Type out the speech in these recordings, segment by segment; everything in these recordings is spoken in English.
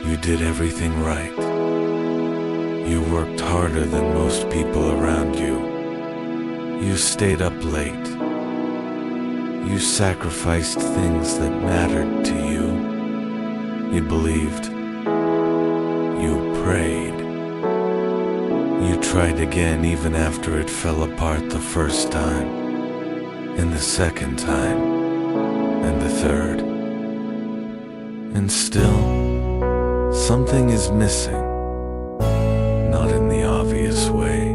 You did everything right. You worked harder than most people around you. You stayed up late. You sacrificed things that mattered to you. You believed. You prayed. You tried again even after it fell apart the first time, and the second time, and the third. And still, something is missing. Not in the obvious way.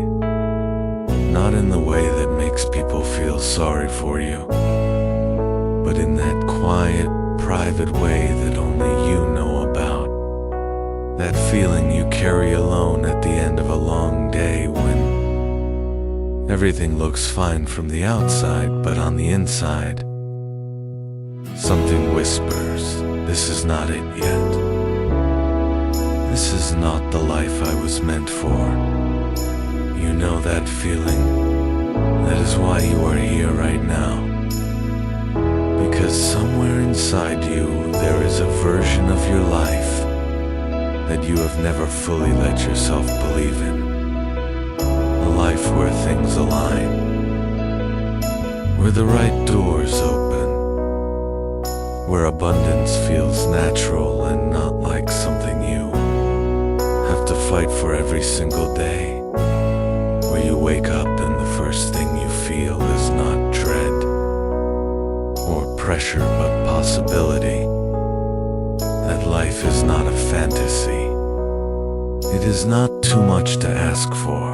Not in the way that makes people feel sorry for you. But in that quiet, private way that only you know about. That feeling you carry alone at the end of a long day when everything looks fine from the outside, but on the inside, something whispers, "This is not it yet. This is not the life I was meant for." You know that feeling. That is why you are here right now. Because somewhere inside you there is a version of your life that you have never fully let yourself believe in. A life where things align, where the right doors open, where abundance feels natural and not like something you have to fight for every single day, where you wake up and the first thing you feel is not dread or pressure but possibility, that life is not a fantasy. It is not too much to ask for.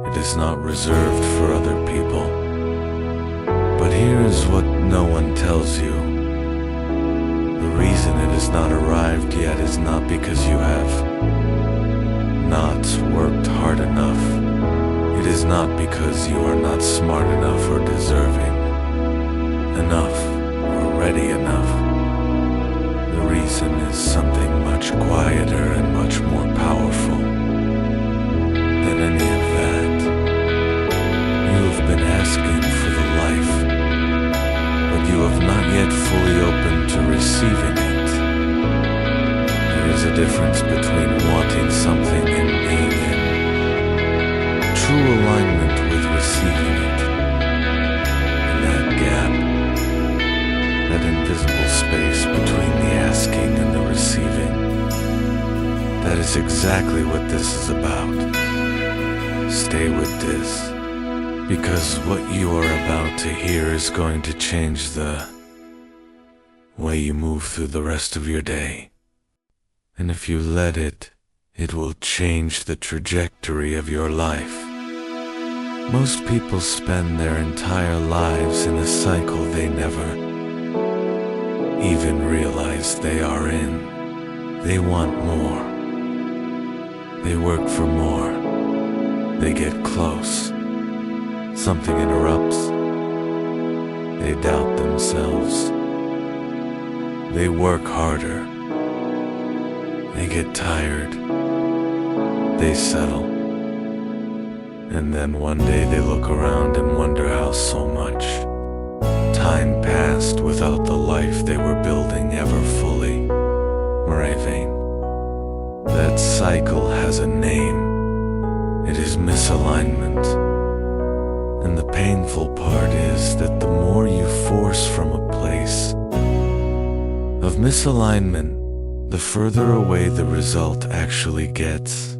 It is not reserved for other people. But here is what no one tells you. The reason it has not arrived yet is not because you have not worked hard enough. It is not because you are not smart enough or deserving enough or ready enough. The reason is something much quieter and much more powerful than any of that. You have been asking for the life, but you have not yet fully opened to receiving it. There is a difference between wanting something and being in true alignment with receiving it. And that gap, that invisible space between the asking and the receiving, that is exactly what this is about. Stay with this, because what you are about to hear is going to change the way you move through the rest of your day. And if you let it, it will change the trajectory of your life. Most people spend their entire lives in a cycle they never even realize they are in. They want more. They work for more. They get close. Something interrupts. They doubt themselves. They work harder. They get tired. They settle. And then one day they look around and wonder how so much time passed without the life they were building ever fully arriving. That cycle has a name. It is misalignment. And the painful part is that the more you force from a place of misalignment, the further away the result actually gets.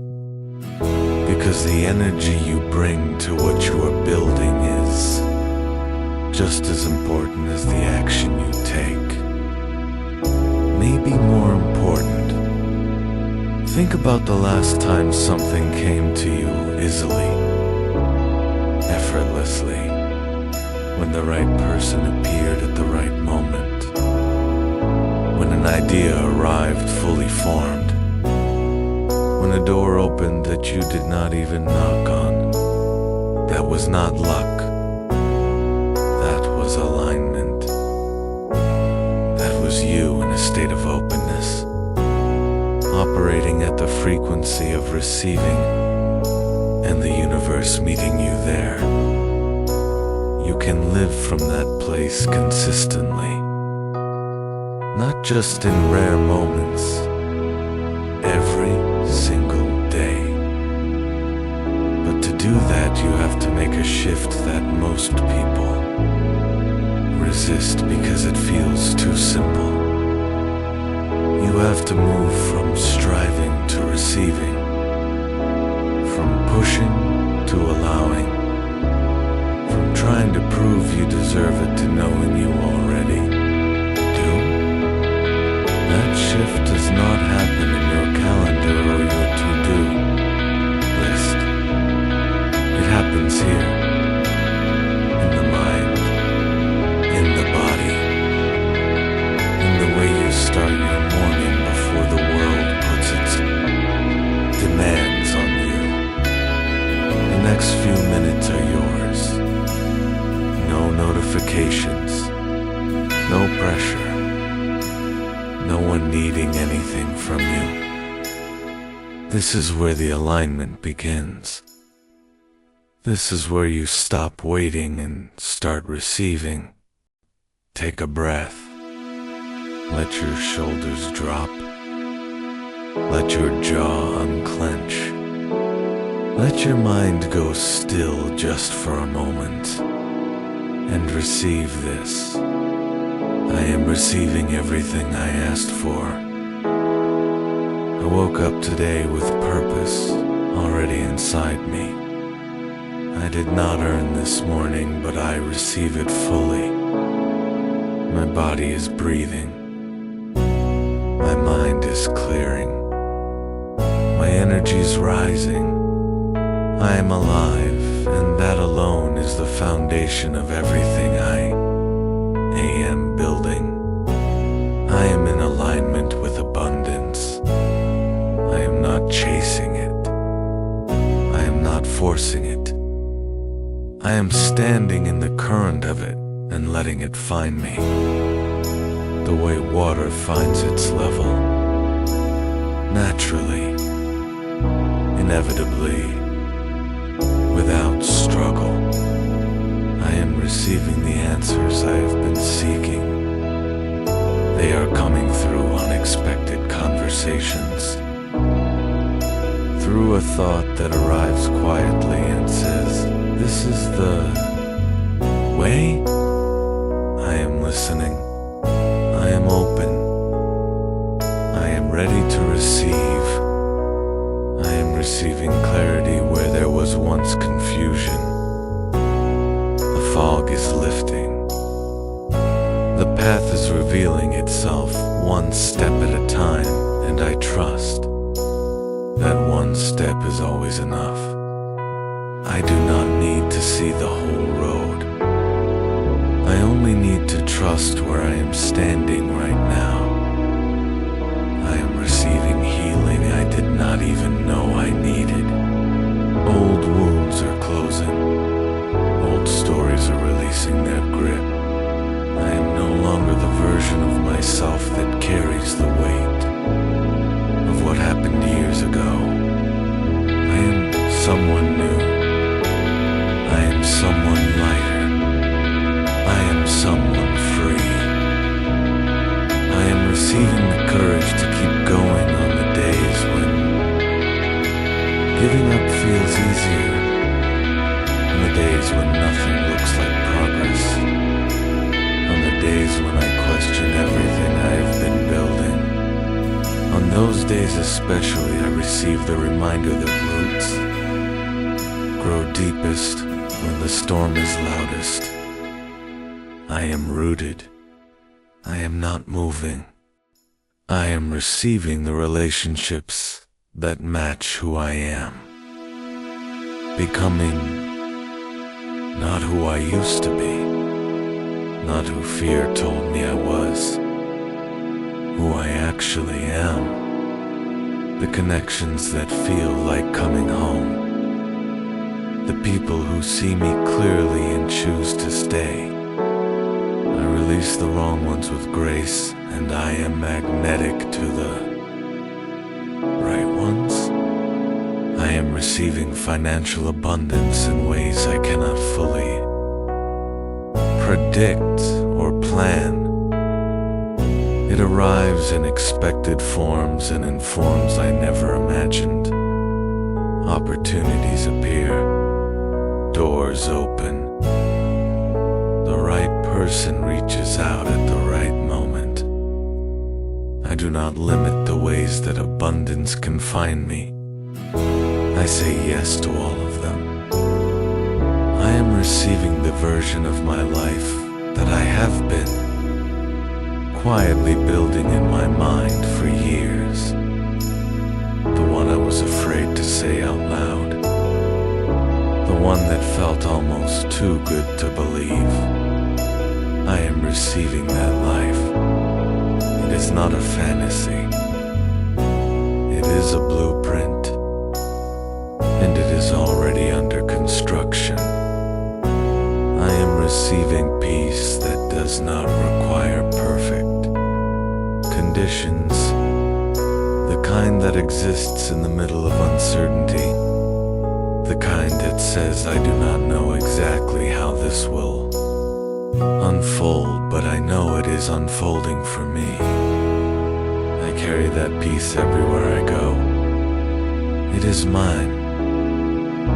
Because the energy you bring to what you are building is just as important as the action you take. Maybe more important. Think about the last time something came to you easily, effortlessly, when the right person appeared at the right moment, when an idea arrived fully formed, when a door opened that you did not even knock on. That was not luck. That was alignment. That was you in a state of openness, operating at the frequency of receiving, and the universe meeting you there. You can live from that place consistently, not just in rare moments, shift that most people resist because it feels too simple. You have to move from striving to receiving, from pushing to allowing, from trying to prove you deserve it to knowing you already do. That shift does not happen in your calendar or your to-do list. It happens here, in the mind, in the body, in the way you start your morning before the world puts its demands on you. The next few minutes are yours. No notifications, no pressure, no one needing anything from you. This is where the alignment begins. This is where you stop waiting and start receiving. Take a breath. Let your shoulders drop. Let your jaw unclench. Let your mind go still just for a moment and receive this. I am receiving everything I asked for. I woke up today with purpose already inside me. I did not earn this morning, but I receive it fully. My body is breathing. My mind is clearing. My energy is rising. I am alive, and that alone is the foundation of everything I am building. I am in alignment with abundance. I am not chasing it. I am not forcing it. I am standing in the current of it and letting it find me, the way water finds its level, naturally, inevitably, without struggle. I am receiving the answers I have been seeking. They are coming through unexpected conversations, through a thought that arrives quietly and says, "This is the way." I am listening. I am open. I am ready to receive. I am receiving clarity where there was once confusion. The fog is lifting. The path is revealing itself one step at a time, and I trust that one step is always enough. I do not need to see the whole road. I only need to trust where I am standing right now. I am receiving healing I did not even know I needed. Old wounds are closing. Old stories are releasing their grip. I am no longer the version of myself that carries the weight of what happened years ago. I am someone new. I am someone lighter. I am someone free. I am receiving the courage to keep going on the days when giving up feels easier, on the days when nothing looks like progress, on the days when I question everything I have been building. On those days especially, I receive the reminder that roots grow deepest when the storm is loudest. I am rooted. I am not moving. I am receiving the relationships that match who I am. Becoming not who I used to be, not who fear told me I was, who I actually am. The connections that feel like coming home. The people who see me clearly and choose to stay. I release the wrong ones with grace, and I am magnetic to the right ones. I am receiving financial abundance in ways I cannot fully predict or plan. It arrives in expected forms and in forms I never imagined. Opportunities appear. doors open. The right person reaches out at the right moment. I do not limit the ways that abundance can find me. I say yes to all of them. I am receiving the version of my life that I have been quietly building in my mind for years. The one I was afraid to say out loud. The one that felt almost too good to believe. I am receiving that life. It is not a fantasy. It is a blueprint. And it is already under construction. I am receiving peace that does not require perfect conditions. The kind that exists in the middle of uncertainty. The kind that says, I do not know exactly how this will unfold, but I know it is unfolding for me. I carry that peace everywhere I go. It is mine.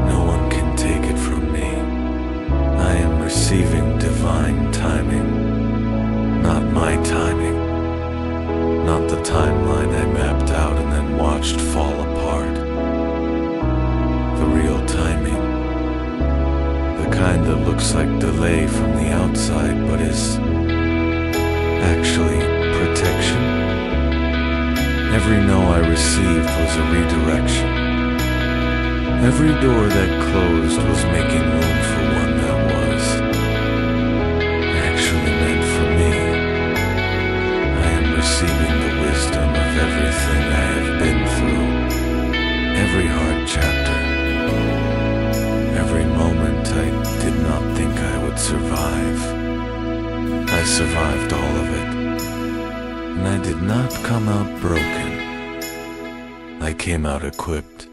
No one can take it from me. I am receiving divine timing, not my timing. Not the timeline I mapped out and then watched fall apart. The real timing. The kind that looks like delay from the outside but is actually protection. Every no I received was a redirection. Every door that closed was making room for one that was actually meant for me. I am receiving the wisdom of everything I have been through. Every hard chapter. Every moment I did not think I would survive. I survived all of it. And I did not come out broken. I came out equipped.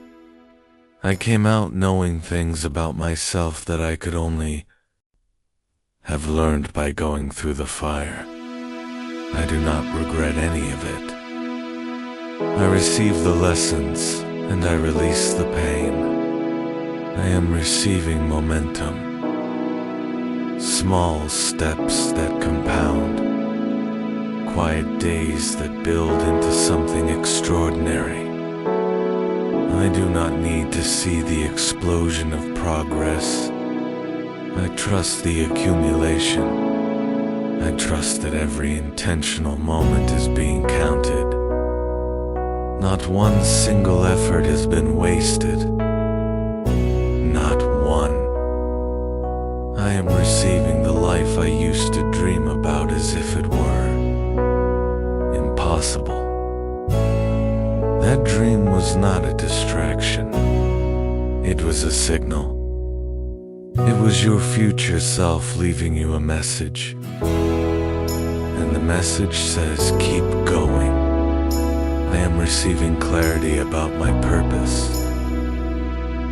I came out knowing things about myself that I could only have learned by going through the fire. I do not regret any of it. I receive the lessons and I release the pain. I am receiving momentum. Small steps that compound. Quiet days that build into something extraordinary. I do not need to see the explosion of progress. I trust the accumulation. I trust that every intentional moment is being counted. Not one single effort has been wasted. Not one. I am receiving the life I used to dream about as if it were impossible. That dream was not a distraction. It was a signal. It was your future self leaving you a message. And the message says, keep going. I am receiving clarity about my purpose.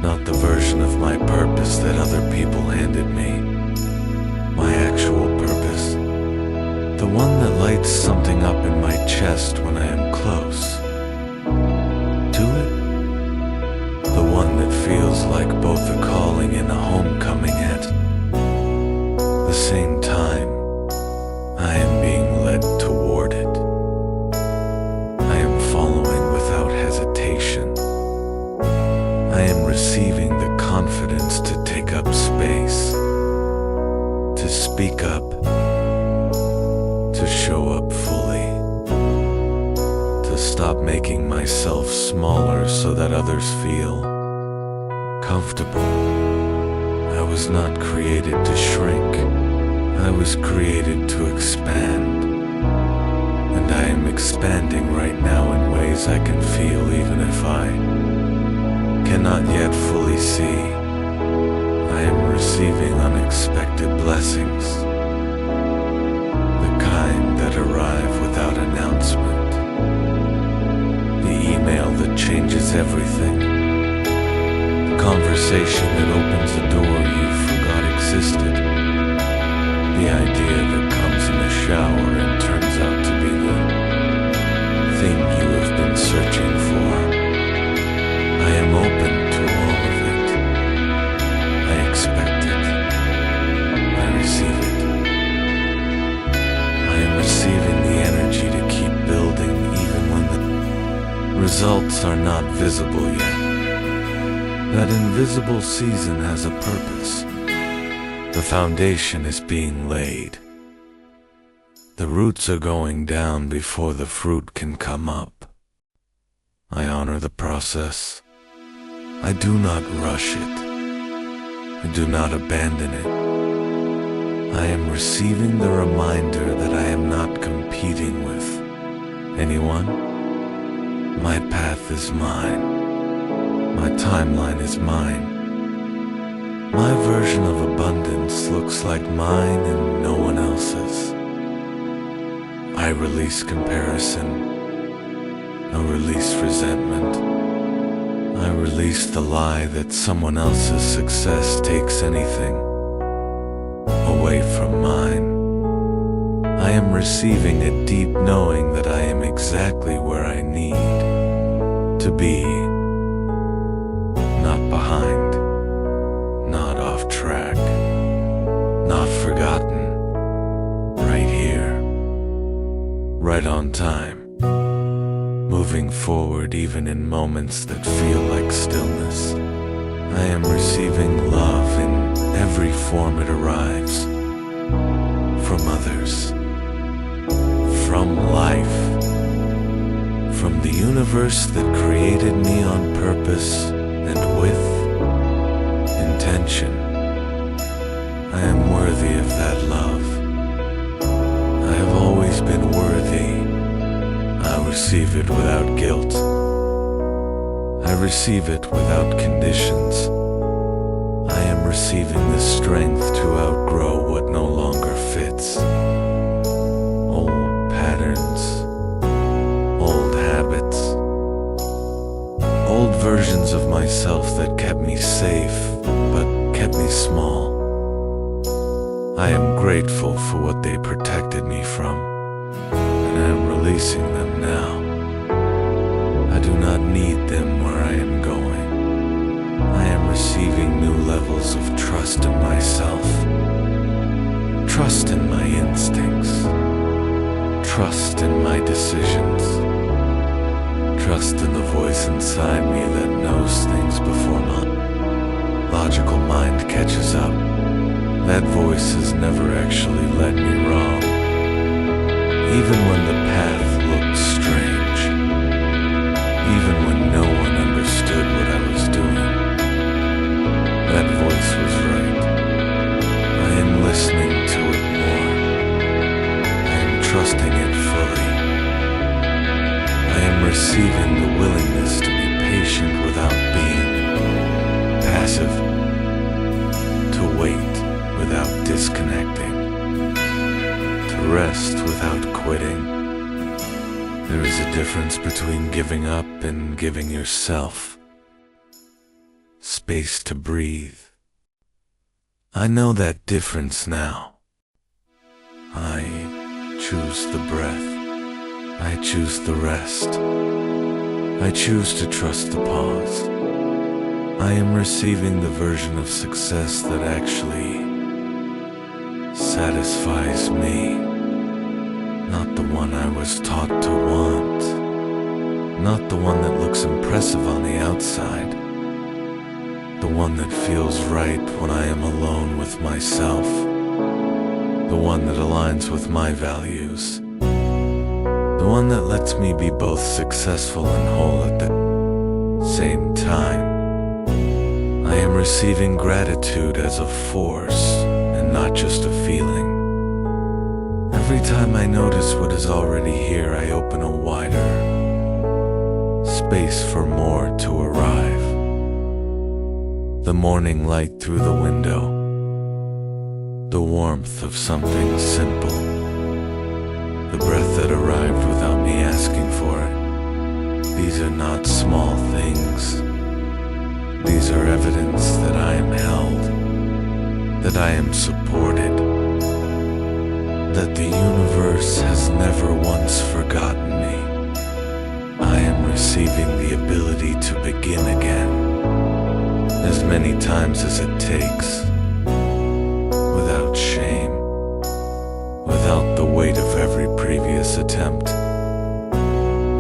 Not the version of my purpose that other people handed me. My actual purpose. The one that lights something up in my chest when I am close to it. The one that feels like both a calling and a homecoming at the same time. I am being led toward it. I am following without hesitation. I am receiving the confidence to take up space, to speak up, to show up fully, to stop making myself smaller so that others feel comfortable. I was not created to shrink. I was created to expand. And I am expanding right now in ways I can feel even if I cannot yet fully see. I am receiving unexpected blessings. The kind that arrive without announcement. The email that changes everything. The conversation that opens a door you forgot existed. The idea that comes in the shower and turns out to be the thing you have been searching for. I am open to all of it. I expect receiving the energy to keep building even when the results are not visible yet. That invisible season has a purpose. The foundation is being laid. The roots are going down before the fruit can come up. I honor the process. I do not rush it. I do not abandon it. I am receiving the reminder that I am not competing with anyone. My path is mine. My timeline is mine. My version of abundance looks like mine and no one else's. I release comparison. I release resentment. I release the lie that someone else's success takes anything away from mine. I am receiving a deep knowing that I am exactly where I need to be. Not behind, not off track, not forgotten, right here, right on time, moving forward even in moments that feel like stillness. I am receiving love in every form it arrives, from others, from life, from the universe that created me on purpose and with intention. I am worthy of that love. I have always been worthy. I receive it without guilt. I receive it without conditions. I am receiving the strength to outgrow what no longer fits. Old patterns, old habits, old versions of myself that kept me safe but kept me small. I am grateful for what they protected me from, and I am releasing them now. I do not need them where I am going. I am receiving new levels of trust in myself, trust in my instincts, trust in my decisions, trust in the voice inside me that knows things before my logical mind catches up. That voice has never actually led me wrong, even when the path looked strange, even when no one understood what I was doing. That voice was right. I am listening to it more. I am trusting it fully. I am receiving the willingness to be patient without being passive, to wait without disconnecting, to rest without quitting. There is a difference between giving up and giving yourself space to breathe. I know that difference now. I choose the breath. I choose the rest. I choose to trust the pause. I am receiving the version of success that actually satisfies me, not the one I was taught to want, not the one that looks impressive on the outside, the one that feels right when I am alone with myself, the one that aligns with my values, the one that lets me be both successful and whole at the same time. I am receiving gratitude as a force and not just a feeling. Every time I notice what is already here, I open a wider space for more to arrive. The morning light through the window, the warmth of something simple, the breath that arrived without me asking for it. These are not small things. These are evidence that I am held, that I am supported, that the universe has never once forgotten me. I am receiving the ability to begin again, as many times as it takes, without shame, without the weight of every this attempt.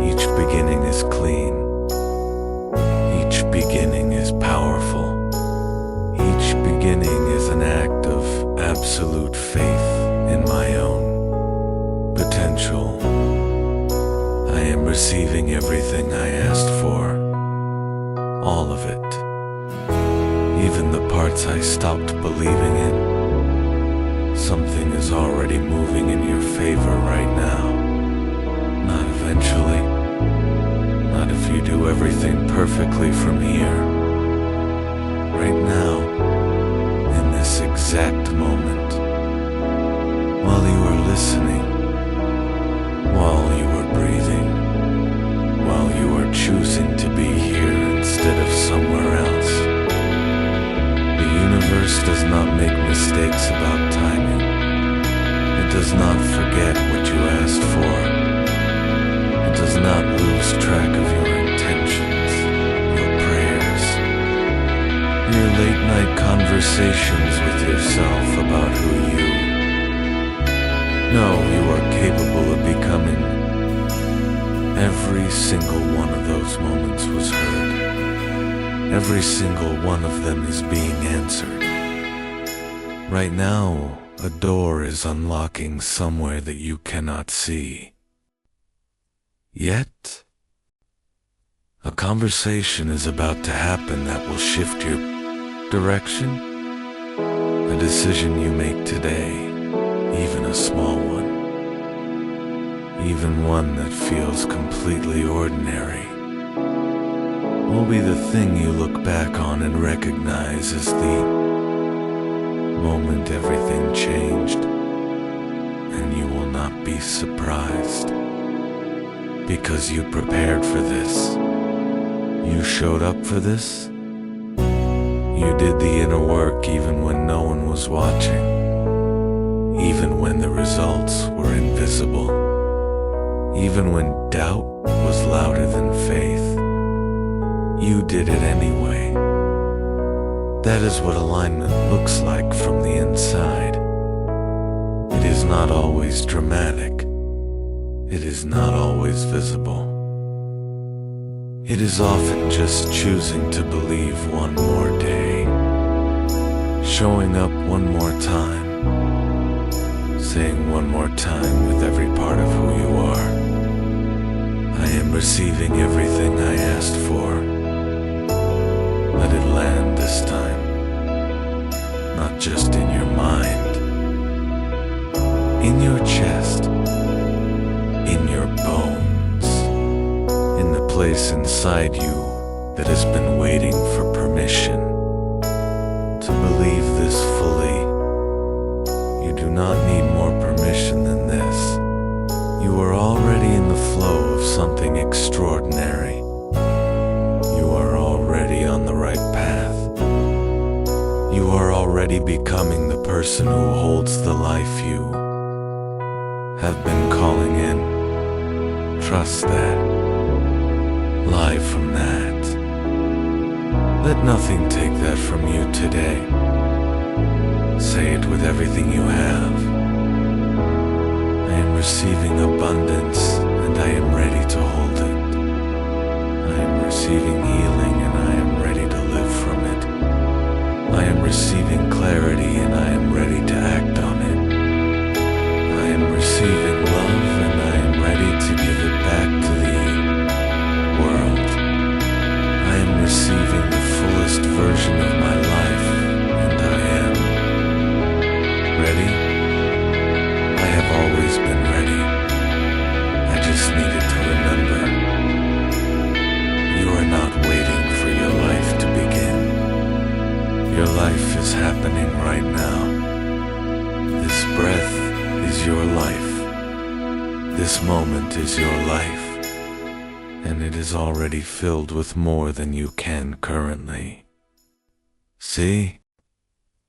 Each beginning is clean. Each beginning is powerful. Each beginning is an act of absolute faith in my own potential. I am receiving everything I asked for, all of it, even the parts I stopped believing in. Something is already moving in your favor right now. Not eventually, not if you do everything perfectly from here. Right now, in this exact moment, while you are listening, while you are breathing, while you are choosing to be here instead of somewhere else. The universe does not make mistakes about timing. It does not forget what you asked for. It does not lose track of your intentions, your prayers, your late-night conversations with yourself about who you know you are capable of becoming. Every single one of those moments was heard. Every single one of them is being answered. Right now, a door is unlocking somewhere that you cannot see. Yet, a conversation is about to happen that will shift your direction. A decision you make today, even a small one, even one that feels completely ordinary, will be the thing you look back on and recognize as the moment everything changed, and you will not be surprised, because you prepared for this. You showed up for this. You did the inner work even when no one was watching, even when the results were invisible, even when doubt was louder than faith. You did it anyway. That is what alignment looks like from the inside. It is not always dramatic. It is not always visible. It is often just choosing to believe one more day, showing up one more time, saying one more time with every part of who you are, I am receiving everything I asked for. Let it land this time, not just in your mind, in your chest, in your bones, in the place inside you that has been waiting for permission to believe this fully. You do not need more permission than this. You are already in the flow of something extraordinary. You are already on the right path. You are already becoming the person who holds the life you have been calling in. Trust that. Live from that. Let nothing take that from you today. Say it with everything you have. I am receiving abundance, and I am ready to hold it. I am receiving healing, and I am ready to live from it. I am receiving clarity, and I am ready to act on it. I am receiving love, and I am ready to give it back to the world. I am receiving the fullest version of my life, and I am ready. I have always been ready. I just needed to remember. You are not waiting for your life to begin. Your life is happening right now. This breath is your life. This moment is your life. And it is already filled with more than you can currently. See?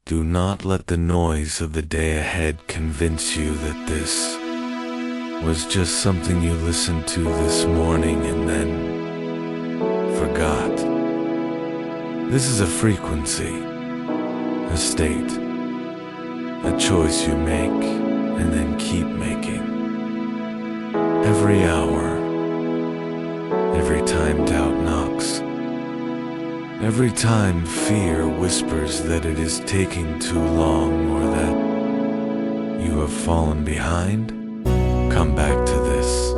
Do not let the noise of the day ahead convince you that this was just something you listened to this morning and then forgot. This is a frequency, a state, a choice you make and then keep making. every hour, every time doubt knocks, every time fear whispers that it is taking too long or that you have fallen behind. Come back to this.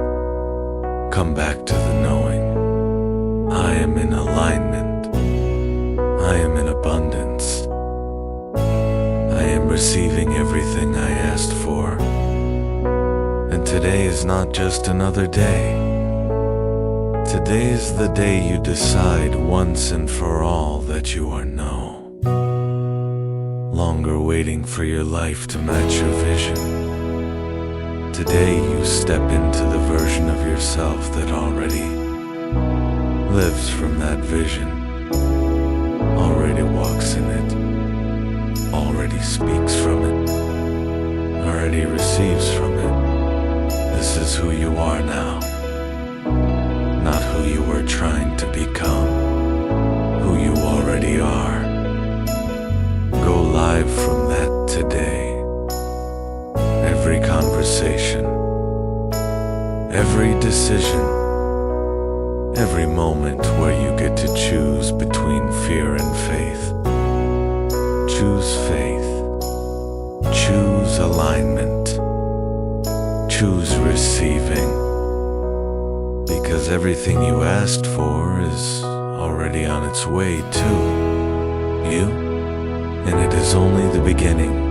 Come back to the knowing. I am in alignment. I am in abundance. I am receiving everything I asked for. And today is not just another day. Today is the day you decide once and for all that you are no longer waiting for your life to match your vision. Today you step into the version of yourself that already lives from that vision, already walks in it, already speaks from it, already receives from it. This is who you are now, not who you were trying to become, who you already are. Go live from that today. Every conversation, every decision, every moment where you get to choose between fear and faith. Choose faith. Choose alignment. Choose receiving. Because everything you asked for is already on its way to you. And it is only the beginning.